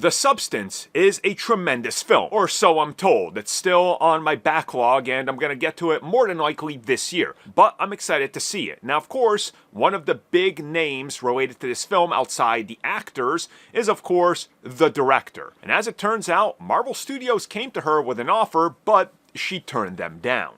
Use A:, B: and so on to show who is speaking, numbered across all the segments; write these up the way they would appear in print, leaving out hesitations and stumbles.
A: The Substance is a tremendous film, or so I'm told. It's still on my backlog and I'm gonna get to it more than likely this year, but I'm excited to see it. Now, of course, one of the big names related to this film outside the actors is, of course, the director. And as it turns out, Marvel Studios came to her with an offer, but she turned them down.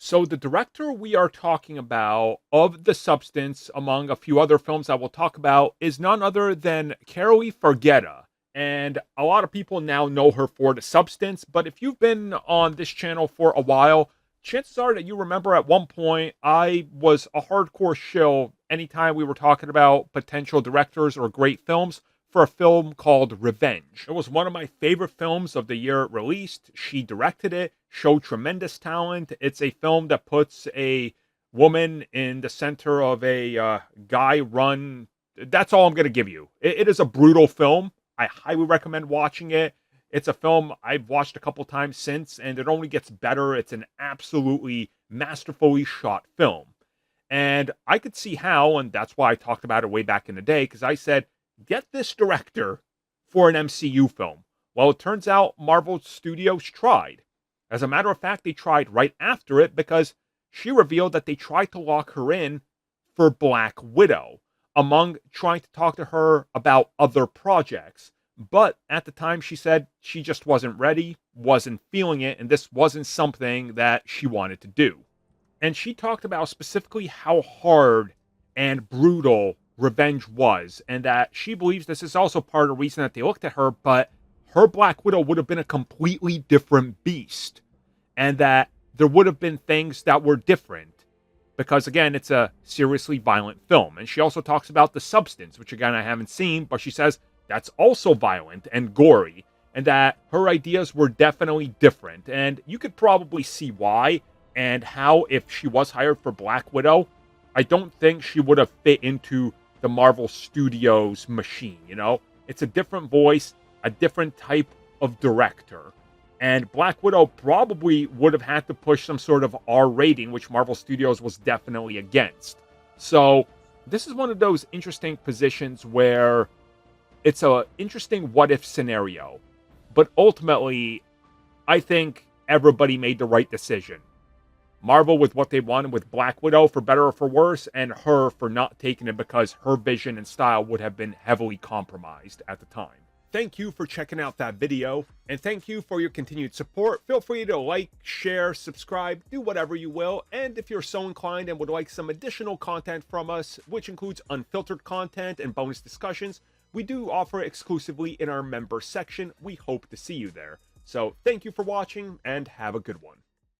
A: So the director we are talking about of The Substance, among a few other films I will talk about, is none other than Carrie Farghetta. And a lot of people now know her for The Substance, but if you've been on this channel for a while, chances are that you remember at one point I was a hardcore shill anytime we were talking about potential directors or great films for a film called Revenge. It was one of my favorite films of the year it released. She directed it, showed tremendous talent. It's a film that puts a woman in the center of a guy-run... That's all I'm going to give you. It is a brutal film. I highly recommend watching it. It's a film I've watched a couple times since, and it only gets better. It's an absolutely masterfully shot film. And I could see how, and that's why I talked about it way back in the day, because I said, get this director for an MCU film. Well, it turns out Marvel Studios tried. As a matter of fact, they tried right after it because she revealed that they tried to lock her in for Black Widow, among trying to talk to her about other projects. But at the time, she said she just wasn't ready, wasn't feeling it, and this wasn't something that she wanted to do. And she talked about specifically how hard and brutal Revenge was, and that she believes this is also part of the reason that they looked at her, but her Black Widow would have been a completely different beast, and that there would have been things that were different, because again, it's a seriously violent film. And she also talks about The Substance, which again, I haven't seen, but she says that's also violent and gory, and that her ideas were definitely different, and you could probably see why, and how if she was hired for Black Widow, I don't think she would have fit into the Marvel Studios machine, you know? It's a different voice, a different type of director. And Black Widow probably would have had to push some sort of R rating, which Marvel Studios was definitely against. So this is one of those interesting positions where it's an interesting what-if scenario. But ultimately, I think everybody made the right decision. Marvel with what they wanted with Black Widow, for better or for worse, and her for not taking it because her vision and style would have been heavily compromised at the time. Thank you for checking out that video, and thank you for your continued support. Feel free to like, share, subscribe, do whatever you will, and if you're so inclined and would like some additional content from us, which includes unfiltered content and bonus discussions, we do offer exclusively in our member section. We hope to see you there. So thank you for watching, and have a good one.